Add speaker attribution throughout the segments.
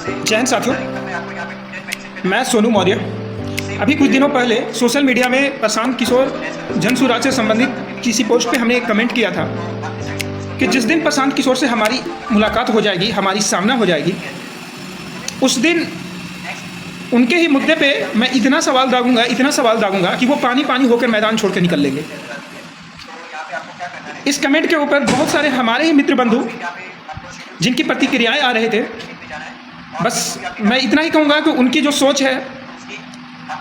Speaker 1: जय हिंद साथियों, मैं सोनू मौर्य। अभी कुछ दिनों पहले सोशल मीडिया में प्रशांत किशोर जनसुराज से संबंधित किसी पोस्ट पे हमने एक कमेंट किया था कि जिस दिन प्रशांत किशोर से हमारी मुलाकात हो जाएगी, हमारी सामना हो जाएगी, उस दिन उनके ही मुद्दे पे मैं इतना सवाल दागूंगा कि वो पानी पानी होकर मैदान छोड़ कर निकल लेंगे। इस कमेंट के ऊपर बहुत सारे हमारे ही मित्र बंधु जिनकी प्रतिक्रियाएं आ रहे थे। बस मैं इतना ही कहूँगा कि उनकी जो सोच है,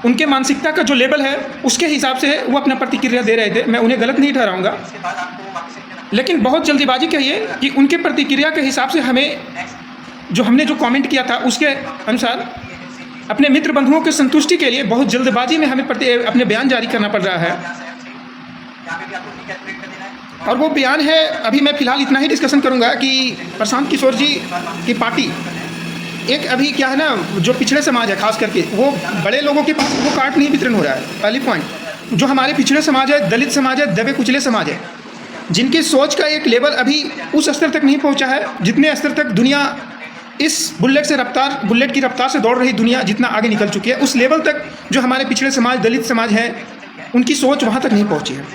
Speaker 1: उनके मानसिकता का जो लेवल है, उसके हिसाब से वो अपना प्रतिक्रिया दे रहे थे। मैं उन्हें गलत नहीं ठहराऊंगा, लेकिन बहुत जल्दीबाजी कहिए कि उनके प्रतिक्रिया के हिसाब से हमने जो कमेंट किया था उसके अनुसार अपने मित्र बंधुओं की संतुष्टि के लिए बहुत जल्दबाजी में हमें अपने बयान जारी करना पड़ रहा है। और वो बयान है, अभी मैं फ़िलहाल इतना ही डिस्कशन करूँगा कि प्रशांत किशोर जी की पार्टी एक अभी क्या है ना, जो पिछड़े समाज है, खास करके वो बड़े लोगों के पास वो कार्ड नहीं वितरण हो रहा है। पहली पॉइंट, जो हमारे पिछड़े समाज है, दलित समाज है, दबे कुचले समाज है, जिनकी सोच का एक लेवल अभी उस स्तर तक नहीं पहुंचा है जितने स्तर तक दुनिया इस बुलेट की रफ्तार से दौड़ रही दुनिया जितना आगे निकल चुकी है, उस लेवल तक जो हमारे पिछड़े समाज, दलित समाज है, उनकी सोच वहाँ तक नहीं पहुँची है।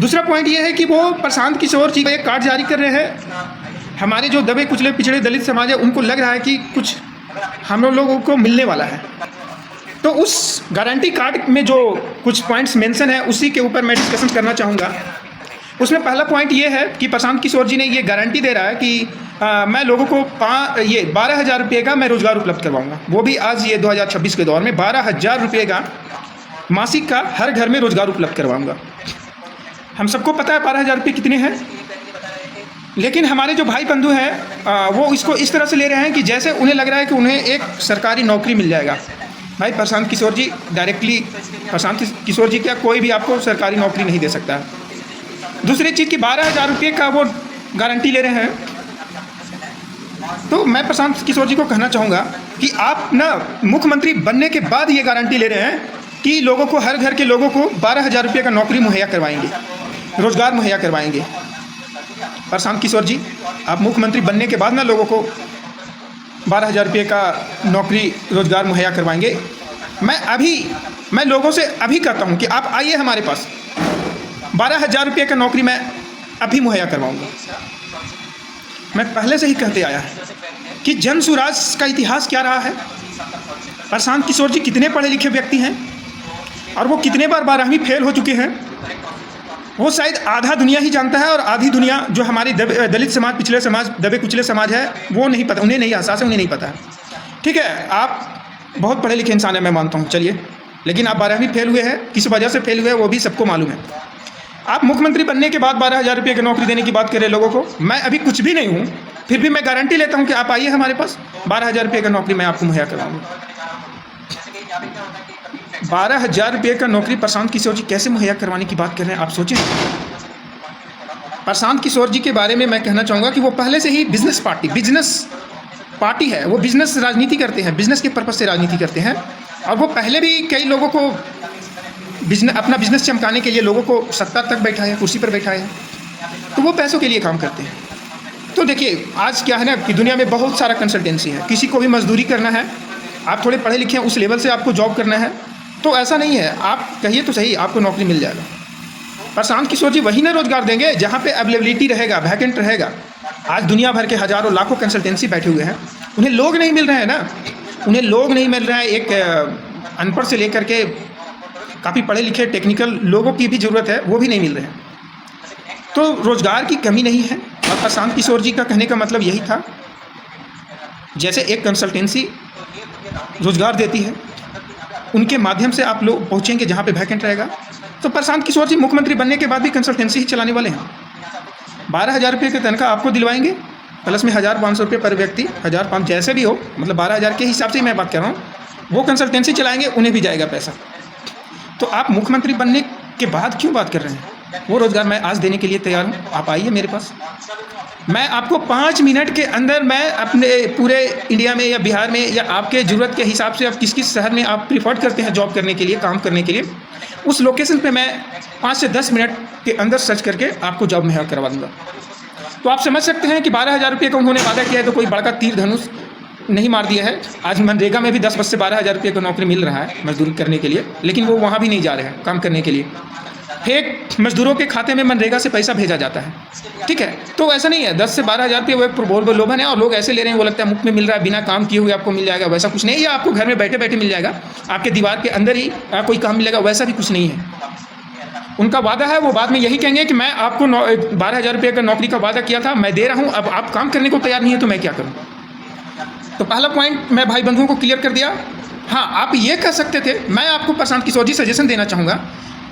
Speaker 1: दूसरा पॉइंट ये है कि वो प्रशांत किशोर जी एक कार्ड जारी कर रहे हैं। हमारे जो दबे कुचले पिछड़े दलित समाज है, उनको लग रहा है कि कुछ हम लोगों को मिलने वाला है। तो उस गारंटी कार्ड में जो कुछ पॉइंट्स मेंशन है, उसी के ऊपर मैं डिस्कशन करना चाहूँगा। उसमें पहला पॉइंट ये है कि प्रशांत किशोर जी ने ये गारंटी दे रहा है कि मैं लोगों को 12,000 रुपये का मैं रोज़गार उपलब्ध करवाऊँगा। वो भी आज ये 2026 के दौर में 12,000 रुपये का मासिक का हर घर में रोज़गार उपलब्ध करवाऊँगा। हम सबको पता है 12,000 रुपये कितने हैं, लेकिन हमारे जो भाई बंधु हैं वो इसको इस तरह से ले रहे हैं कि जैसे उन्हें लग रहा है कि उन्हें एक सरकारी नौकरी मिल जाएगा। भाई प्रशांत किशोर जी डायरेक्टली, प्रशांत किशोर जी क्या कोई भी आपको सरकारी नौकरी नहीं दे सकता है। दूसरी चीज़ कि 12,000 रुपये का वो गारंटी ले रहे हैं। तो मैं प्रशांत किशोर जी को कहना चाहूँगा कि आप ना मुख्यमंत्री बनने के बाद ये गारंटी ले रहे हैं कि लोगों को, हर घर के लोगों को 12,000 रुपये का नौकरी मुहैया करवाएंगे, रोज़गार मुहैया करवाएंगे। प्रशांत किशोर जी, आप मुख्यमंत्री बनने के बाद ना लोगों को 12,000 रुपये का नौकरी रोज़गार मुहैया करवाएंगे। मैं लोगों से अभी कहता हूँ कि आप आइए हमारे पास, 12,000 रुपये का नौकरी मैं अभी मुहैया करवाऊँगा। मैं पहले से ही कहते आया है कि जनसुराज का इतिहास क्या रहा है, प्रशांत किशोर जी कितने पढ़े लिखे व्यक्ति हैं और वो कितने बार 12वीं फेल हो चुके हैं, वो शायद आधा दुनिया ही जानता है। और आधी दुनिया जो हमारी दलित समाज, पिछले समाज, दबे कुचले समाज है, वो नहीं पता, उन्हें नहीं एहसास है, उन्हें नहीं पता है। ठीक है, आप बहुत पढ़े लिखे इंसान हैं, मैं मानता हूँ, चलिए, लेकिन आप 12वीं फेल हुए हैं, किस वजह से फेल हुए हैं वो भी सबको मालूम है। आप मुख्यमंत्री बनने के बाद 12,000 रुपये की नौकरी देने की बात कर रहे लोगों को। मैं अभी कुछ भी नहीं हूँ, फिर भी मैं गारंटी लेता हूँ कि आप आइए हमारे पास, 12,000 रुपये का नौकरी मैं आपको मुहैया करवाऊँगा। 12,000 रुपये का नौकरी प्रशांत किशोर जी कैसे मुहैया करवाने की बात कर रहे हैं, आप सोचें। प्रशांत किशोर जी के बारे में मैं कहना चाहूँगा कि वो पहले से ही बिजनेस पार्टी है, वो बिजनेस राजनीति करते हैं, बिजनेस के पर्पज़ से राजनीति करते हैं। और वो पहले भी कई लोगों को अपना बिजनेस चमकाने के लिए लोगों को सत्ता तक बैठाए, कुर्सी पर बैठाए हैं, तो वो पैसों के लिए काम करते हैं। तो देखिए, आज क्या है ना कि दुनिया में बहुत सारा कंसल्टेंसी है, किसी को भी मजदूरी करना है, आप थोड़े पढ़े लिखे हैं, उस लेवल से आपको जॉब करना है, तो ऐसा नहीं है, आप कहिए तो सही, आपको नौकरी मिल जाएगा। प्रशांत किशोर जी वही ना रोज़गार देंगे जहाँ पे अवेलेबिलिटी रहेगा, वैकेंट रहेगा। आज दुनिया भर के हज़ारों लाखों कंसल्टेंसी बैठे हुए हैं, उन्हें लोग नहीं मिल रहे हैं ना, उन्हें लोग नहीं मिल रहा है। एक अनपढ़ से लेकर के काफ़ी पढ़े लिखे टेक्निकल लोगों की भी ज़रूरत है, वो भी नहीं मिल रहे हैं। तो रोज़गार की कमी नहीं है। और प्रशांत किशोर जी का कहने का मतलब यही था, जैसे एक कंसल्टेंसी रोज़गार देती है, उनके माध्यम से आप लोग पहुँचेंगे जहाँ पे वैकेंट रहेगा। तो प्रशांत किशोर जी मुख्यमंत्री बनने के बाद भी कंसल्टेंसी ही चलाने वाले हैं। 12,000 रुपये की तनख्वाह आपको दिलवाएंगे, प्लस में 1,500 रुपये पर व्यक्ति, 1,500 जैसे भी हो, मतलब 12,000 के हिसाब से ही मैं बात कर रहा हूँ। वो कंसल्टेंसी चलाएंगे, उन्हें भी जाएगा पैसा। तो आप मुख्यमंत्री बनने के बाद क्यों बात कर रहे हैं? वो रोज़गार मैं आज देने के लिए तैयार हूँ, आप आइए मेरे पास। मैं आपको 5 मिनट के अंदर, मैं अपने पूरे इंडिया में या बिहार में या आपके ज़रूरत के हिसाब से आप किस किस शहर में आप प्रीफर करते हैं जॉब करने के लिए, काम करने के लिए, उस लोकेशन पे मैं 5 से 10 मिनट के अंदर सर्च करके आपको जॉब मुहैया करवा दूँगा। तो आप समझ सकते हैं कि 12,000 रुपये का उन्होंने वादा किया है, तो कोई बड़का तीर धनुष नहीं मार दिया है। आज मनरेगा में भी 10 से 12 हज़ार रुपये का नौकरी मिल रहा है मजदूरी करने के लिए, लेकिन वो वहाँ भी नहीं जा रहे हैं काम करने के लिए। फेक मजदूरों के खाते में मनरेगा से पैसा भेजा जाता है, ठीक है। तो ऐसा नहीं है 10 से 12 हज़ार रुपये वो एक प्रलोभन है और लोग ऐसे ले रहे हैं, वो लगता है मुफ्त में मिल रहा है, बिना काम किए हुए आपको मिल जाएगा। वैसा कुछ नहीं है, आपको घर में बैठे बैठे मिल जाएगा, आपके दीवार के अंदर ही कोई काम मिलेगा, वैसा भी कुछ नहीं है। उनका वादा है, वो बाद में यही कहेंगे कि मैं आपको 12 हज़ार रुपये का नौकरी का वादा किया था, मैं दे रहा हूँ, अब आप काम करने को तैयार नहीं है तो मैं क्या करूँ। तो पहला पॉइंट मैं भाई बंधुओं को क्लियर कर दिया। हाँ, आप ये कह सकते थे, मैं आपको प्रशांत किशोर जी सजेशन देना चाहूँगा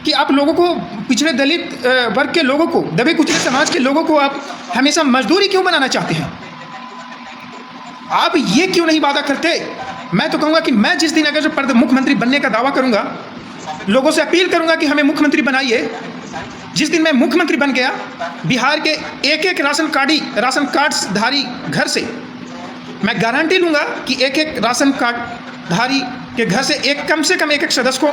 Speaker 1: कि आप लोगों को, पिछड़े दलित वर्ग के लोगों को, दबे कुचले समाज के लोगों को आप हमेशा मजदूरी क्यों बनाना चाहते हैं? आप ये क्यों नहीं वादा करते? मैं तो कहूँगा कि मैं जिस दिन अगर जो मुख्यमंत्री बनने का दावा करूँगा, लोगों से अपील करूँगा कि हमें मुख्यमंत्री बनाइए, जिस दिन मैं मुख्यमंत्री बन गया, बिहार के एक एक राशन कार्ड्सधारी घर से मैं गारंटी लूँगा कि एक एक राशन कार्डधारी के घर से कम एक सदस्य को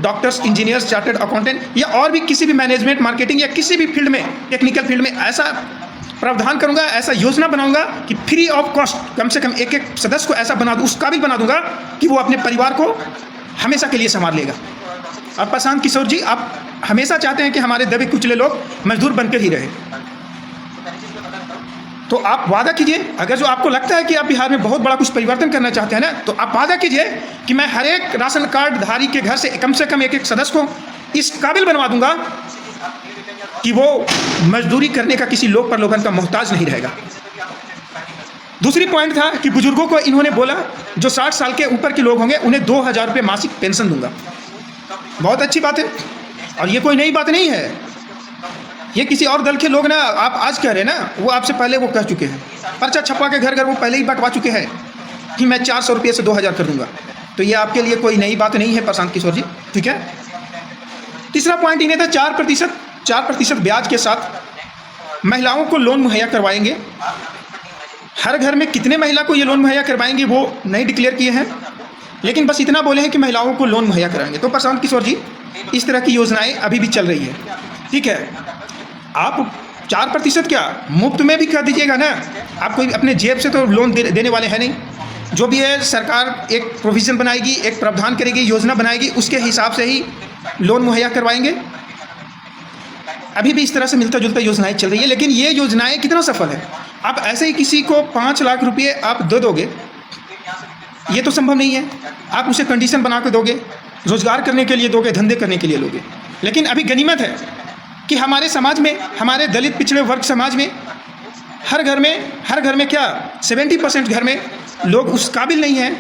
Speaker 1: डॉक्टर्स, इंजीनियर्स, चार्टर्ड अकाउंटेंट या और भी किसी भी मैनेजमेंट, मार्केटिंग या किसी भी फील्ड में, टेक्निकल फील्ड में ऐसा प्रावधान करूंगा, ऐसा योजना बनाऊंगा कि फ्री ऑफ कॉस्ट कम से कम एक सदस्य को ऐसा बना दूँ, उस काबिल बना दूंगा कि वो अपने परिवार को हमेशा के लिए संभाल लेगा। अब प्रशांत किशोर जी, आप हमेशा चाहते हैं कि हमारे दबे कुचले लोग मजदूर बनकर ही रहे, तो आप वादा कीजिए, अगर जो आपको लगता है कि आप बिहार में बहुत बड़ा कुछ परिवर्तन करना चाहते हैं ना, तो आप वादा कीजिए कि मैं हर एक राशन कार्डधारी के घर से कम एक सदस्य को इस काबिल बनवा दूंगा कि वो मजदूरी करने का किसी लोक प्रलोभन का मोहताज नहीं रहेगा। दूसरी पॉइंट था कि बुजुर्गों को इन्होंने बोला जो 60 साल के ऊपर के लोग होंगे उन्हें 2,000 रुपये मासिक पेंशन दूंगा। बहुत अच्छी बात है और ये कोई नई बात नहीं है, ये किसी और दल के लोग ना आप आज कह रहे हैं ना, वो आपसे पहले वो कह चुके हैं, पर्चा छपवा के घर घर वो पहले ही बंटवा चुके हैं कि मैं 400 रुपये से 2,000 कर दूंगा। तो ये आपके लिए कोई नई बात नहीं है प्रशांत किशोर जी, ठीक है। तीसरा पॉइंट इन्हें था 4% ब्याज के साथ महिलाओं को लोन मुहैया करवाएंगे। हर घर में कितने महिला को ये लोन मुहैया करवाएंगे वो नहीं डिक्लेयर किए हैं, लेकिन बस इतना बोले हैं कि महिलाओं को लोन मुहैया कराएंगे। तो प्रशांत किशोर जी, इस तरह की योजनाएं अभी भी चल रही है, ठीक है। आप 4% क्या मुफ्त में भी कर दीजिएगा ना, आप कोई अपने जेब से तो लोन देने वाले हैं नहीं। जो भी है सरकार एक प्रोविज़न बनाएगी, एक प्रावधान करेगी, योजना बनाएगी, उसके हिसाब से ही लोन मुहैया करवाएंगे। अभी भी इस तरह से मिलता जुलता योजनाएं चल रही है, लेकिन ये योजनाएं कितना सफल है? आप ऐसे ही किसी को 5 लाख रुपये आप दे दोगे, ये तो संभव नहीं है। आप उसे कंडीशन बना के दोगे, रोज़गार करने के लिए दोगे, धंधे करने के लिए लोगे। लेकिन अभी गनीमत है कि हमारे समाज में, हमारे दलित पिछड़े वर्ग समाज में हर घर में क्या 70% घर में लोग उस काबिल नहीं हैं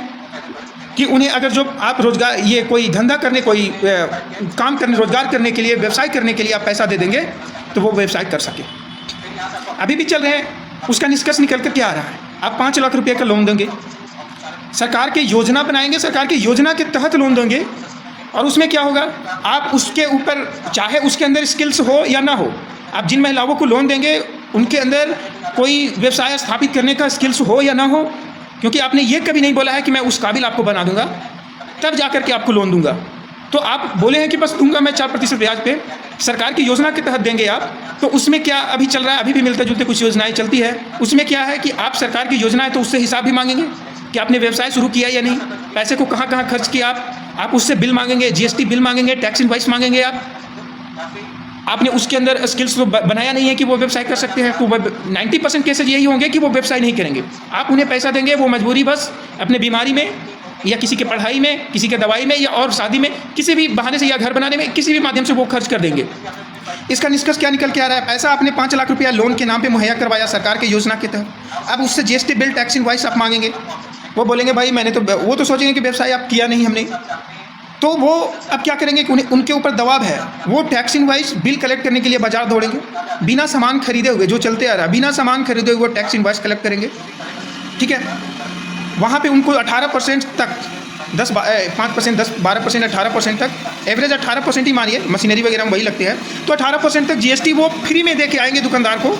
Speaker 1: कि उन्हें अगर जो आप रोज़गार, ये कोई धंधा करने, कोई काम करने, रोज़गार करने के लिए, व्यवसाय करने के लिए आप पैसा दे देंगे तो वो व्यवसाय कर सके। अभी भी चल रहे हैं। उसका निष्कर्ष निकल कर क्या आ रहा है? आप 5 लाख रुपये का लोन देंगे, सरकार की योजना बनाएंगे, सरकार की योजना के तहत लोन देंगे, और उसमें क्या होगा, आप उसके ऊपर चाहे उसके अंदर स्किल्स हो या ना हो, आप जिन महिलाओं को लोन देंगे उनके अंदर कोई व्यवसाय स्थापित करने का स्किल्स हो या ना हो, क्योंकि आपने ये कभी नहीं बोला है कि मैं उस काबिल आपको बना दूंगा तब जा कर के आपको लोन दूंगा। तो आप बोले हैं कि बस दूंगा मैं 4% ब्याज पे, सरकार की योजना के तहत देंगे आप। तो उसमें क्या अभी चल रहा है, अभी भी मिलते जुलते कुछ योजनाएं चलती है, उसमें क्या है कि आप सरकार की योजना है तो उससे हिसाब भी मांगेंगे कि आपने व्यवसाय शुरू किया या नहीं, पैसे को कहाँ कहाँ खर्च किया आप उससे बिल मांगेंगे, GST बिल मांगेंगे, टैक्स इनवॉइस मांगेंगे। आपने उसके अंदर स्किल्स तो बनाया नहीं है कि वो व्यवसाय कर सकते हैं, तो 90% केसेज यही होंगे कि वो व्यवसाय नहीं करेंगे। आप उन्हें पैसा देंगे, वो मजबूरी बस अपने बीमारी में या किसी के पढ़ाई में, किसी के दवाई में या और शादी में, किसी भी बहाने से या घर बनाने में, किसी भी माध्यम से वो खर्च कर देंगे। इसका निष्कर्ष क्या निकल के आ रहा है? पैसा आपने 5 लाख रुपया लोन के नाम पे मुहैया करवाया सरकार की योजना के तहत, अब उससे GST बिल, टैक्स इनवॉइस आप मांगेंगे। वो बोलेंगे भाई मैंने तो, वो तो सोचेंगे कि व्यवसाय आप किया नहीं हमने, तो वो अब क्या करेंगे कि उनके ऊपर दबाव है, वो टैक्स इनवॉइस बिल कलेक्ट करने के लिए बाजार दौड़ेंगे, बिना सामान खरीदे हुए, जो चलते आ रहा है बिना सामान खरीदे हुए वो टैक्स इनवॉइस कलेक्ट करेंगे, ठीक है। वहाँ पे उनको 18% तक 5%, 10, 12%, 18% तक, एवरेज 18% ही मानिए, मशीनरी वगैरह में वही लगते हैं, तो 18% तक GST वो फ्री में दे के आएंगे दुकानदार को।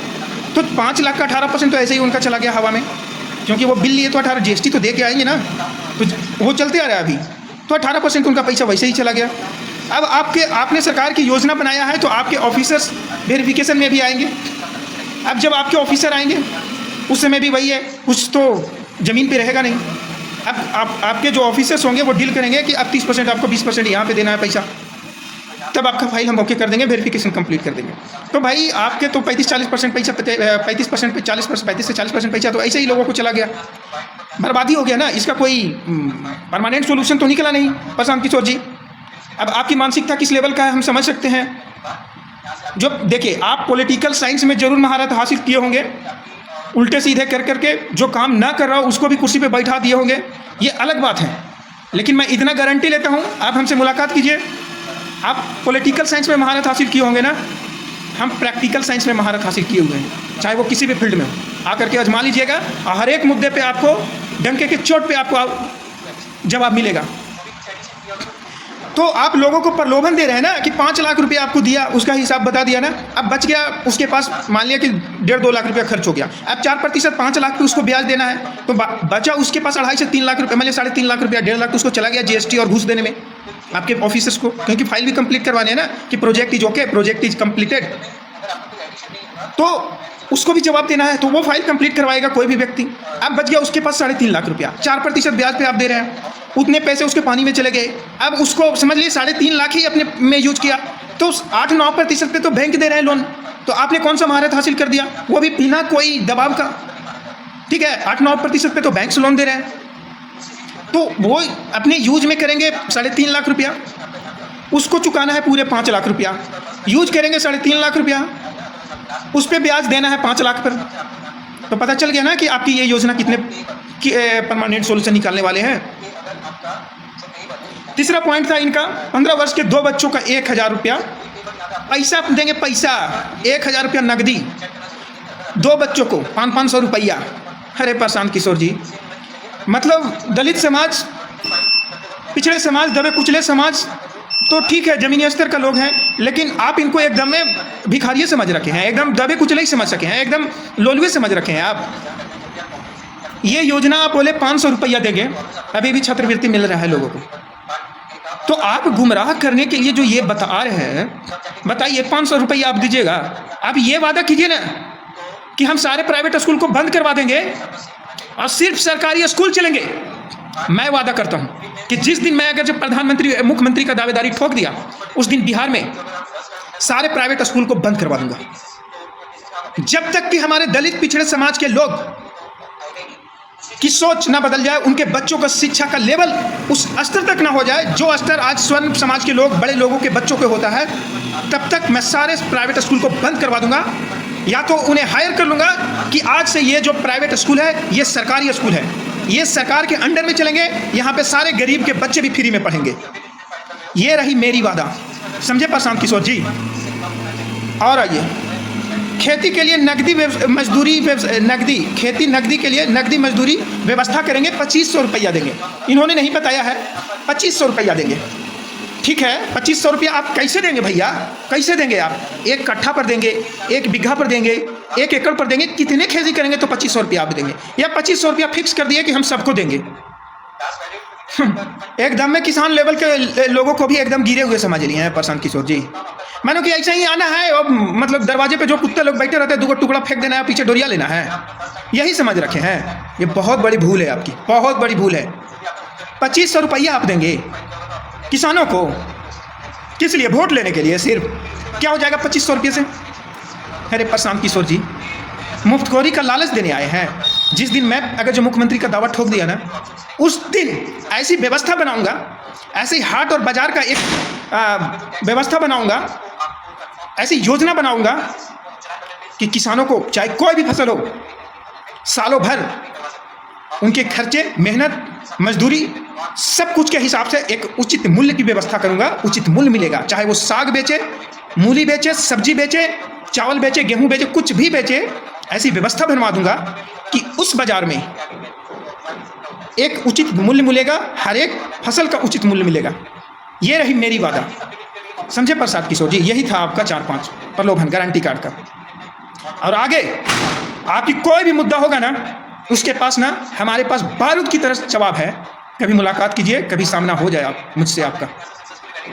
Speaker 1: तो 5 लाख का 18% तो ऐसे ही उनका चला गया हवा में, क्योंकि वो बिल लिए तो 18 GST तो दे के आएंगे ना, तो वो चलते आ रहा है अभी, तो 18% उनका पैसा वैसे ही चला गया। अब आपने सरकार की योजना बनाया है तो आपके ऑफिसर्स वेरिफिकेशन में भी आएंगे। अब जब आपके ऑफिसर आएंगे उस समय भी वही है, कुछ तो ज़मीन पे रहेगा नहीं। अब आपके जो ऑफिसर्स होंगे वो डील करेंगे कि अब 30% आपको 20% यहाँ पे देना है पैसा, तब आपका फाइल हम ओके कर देंगे, वेरिफिकेशन कंप्लीट कर देंगे। तो भाई आपके तो 35-40% पैसा 35% पे 40% 35 से 40% पैसा तो ऐसे ही लोगों को चला गया, बर्बादी हो गया ना। इसका कोई परमानेंट सोल्यूशन तो निकला नहीं प्रशांत किशोर जी। अब आपकी मानसिकता किस लेवल का है हम समझ सकते हैं। जो देखिए, आप पॉलिटिकल साइंस में जरूर महारत हासिल किए होंगे, उल्टे सीधे कर करके जो काम ना कर रहा हो उसको भी कुर्सी पे बैठा दिए होंगे, ये अलग बात है। लेकिन मैं इतना गारंटी लेता हूँ, आप हमसे मुलाकात कीजिए, आप पॉलिटिकल साइंस में महारत हासिल किए होंगे ना, हम प्रैक्टिकल साइंस में महारत हासिल किए हुए हैं, चाहे वो किसी भी फील्ड में हो। आकर के आजमा लीजिएगा, हर एक मुद्दे पे आपको डंके के चोट पे आपको जवाब मिलेगा। तो आप लोगों को प्रलोभन दे रहे हैं ना कि 5 लाख रुपया आपको दिया, उसका हिसाब बता दिया ना, अब बच गया उसके पास, मान लिया कि 1.5-2 लाख रुपया खर्च हो गया, अब 4% 5 लाख पे उसको ब्याज देना है, तो बचा उसके पास 2.5 से 3 लाख रुपये, मतलब 3.5 लाख रुपया, 1.5 लाख तो उसको चला गया जीएसटी और घूस देने में आपके ऑफिसर्स को, क्योंकि फाइल भी कंप्लीट करवाने हैं ना कि project is okay, project is completed, तो उसको भी जवाब देना है, तो वो फाइल कंप्लीट करवाएगा कोई भी व्यक्ति। अब बच गया उसके पास 3.5 लाख रुपया, 4% ब्याज पे आप दे रहे हैं, उतने पैसे उसके पानी में चले गए। अब उसको समझ लीजिए 3.5 लाख ही अपने में यूज किया, तो 8-9% पे तो बैंक दे रहे हैं लोन, तो आपने कौन सा महारत हासिल कर दिया, वो भी बिना कोई दबाव का। ठीक है, 8-9% पे तो बैंक से लोन दे रहे हैं, तो वो अपने यूज में करेंगे 3.5 लाख रुपया, उसको चुकाना है पूरे 5 लाख रुपया, यूज करेंगे 3.5 लाख रुपया, उस पर ब्याज देना है 5 लाख पर। तो पता चल गया ना कि आपकी ये योजना कितने परमानेंट सोल्यूशन निकालने वाले हैं। तीसरा पॉइंट था इनका, 15 वर्ष के 2 बच्चों का 1,000 रुपया पैसा देंगे, पैसा 1,000 रुपया नकदी, 2 बच्चों को 500 रुपया। अरे प्रशांत किशोर जी, मतलब दलित समाज, पिछड़े समाज, दबे कुचले समाज तो ठीक है, जमीनी स्तर का लोग हैं, लेकिन आप इनको एकदम में भिखारी समझ रखे हैं, एकदम दबे कुचले ही समझ सके हैं, एकदम लोलुए समझ रखे हैं आप। ये योजना आप बोले 500 रुपया देंगे, अभी भी छात्रवृत्ति मिल रहा है लोगों को, तो आप गुमराह करने के लिए जो ये बता रहे हैं, बताइए 500 रुपया आप दीजिएगा, आप ये वादा कीजिए ना कि हम सारे प्राइवेट स्कूल को बंद करवा देंगे और सिर्फ सरकारी स्कूल चलेंगे। मैं वादा करता हूं कि जिस दिन मैं अगर जब प्रधानमंत्री मुख्यमंत्री का दावेदारी ठोक दिया, उस दिन बिहार में सारे प्राइवेट स्कूल को बंद करवा दूंगा, जब तक कि हमारे दलित पिछड़े समाज के लोग की सोच ना बदल जाए, उनके बच्चों का शिक्षा का लेवल उस स्तर तक ना हो जाए जो स्तर आज स्वर्ण समाज के लोग, बड़े लोगों के बच्चों के होता है, तब तक मैं सारे प्राइवेट स्कूल को बंद करवा दूंगा, या तो उन्हें हायर कर लूंगा कि आज से ये जो प्राइवेट स्कूल है ये सरकारी स्कूल है, ये सरकार के अंडर में चलेंगे, यहाँ पे सारे गरीब के बच्चे भी फ्री में पढ़ेंगे। ये रही मेरी वादा, समझे प्रशांत किशोर जी। और आइए, खेती के लिए नकदी मजदूरी, नकदी खेती नकदी के लिए नकदी मजदूरी व्यवस्था करेंगे, 2500 रुपया देंगे। इन्होंने नहीं बताया है, 2500 रुपया देंगे। ठीक है, 2500 रुपया आप कैसे देंगे भैया, कैसे देंगे आप? 1 कट्ठा पर देंगे, 1 बीघा पर देंगे, 1 एकड़ पर देंगे, कितने खेती करेंगे तो 2500 रुपया आप देंगे, या 2500 रुपया फिक्स कर दिए कि हम सबको देंगे? एकदम में किसान लेवल के लोगों को भी एकदम गिरे हुए समझ लिए हैं प्रशांत किशोर जी। मानो कि ऐसा ही आना है और मतलब दरवाजे पे जो कुत्ते लोग बैठे रहते हैं, 2 टुकड़ा फेंक देना है, पीछे डोरिया लेना है, यही समझ रखे हैं। ये बहुत बड़ी भूल है आपकी, बहुत बड़ी भूल है। 2500 रुपया आप देंगे किसानों को, किस लिए? वोट लेने के लिए सिर्फ? क्या हो जाएगा 2500 रुपये से? अरे प्रशांत किशोर जी, मुफ्तखोरी का लालच देने आए हैं। जिस दिन मैं अगर जो मुख्यमंत्री का दावा ठोक दिया ना, उस दिन ऐसी व्यवस्था बनाऊंगा, ऐसे हाट और बाजार का एक व्यवस्था बनाऊंगा, ऐसी योजना बनाऊंगा कि किसानों को चाहे कोई भी फसल हो, सालों भर उनके खर्चे, मेहनत, मजदूरी, सब कुछ के हिसाब से एक उचित मूल्य की व्यवस्था करूंगा। उचित मूल्य मिलेगा, चाहे वो साग बेचे, मूली बेचे, सब्जी बेचे, चावल बेचे, गेहूं बेचे, कुछ भी बेचे, ऐसी व्यवस्था बनवा दूंगा कि उस बाजार में एक उचित मूल्य मिलेगा, हर एक फसल का उचित मूल्य मिलेगा। ये रही मेरी वादा, समझे प्रसाद किशोर जी। यही था आपका 4-5 प्रलोभन गारंटी कार्ड का। और आगे आपकी कोई भी मुद्दा होगा ना, उसके पास ना हमारे पास बारूद की तरह जवाब है। कभी मुलाकात कीजिए, कभी सामना हो जाए आप मुझसे आपका।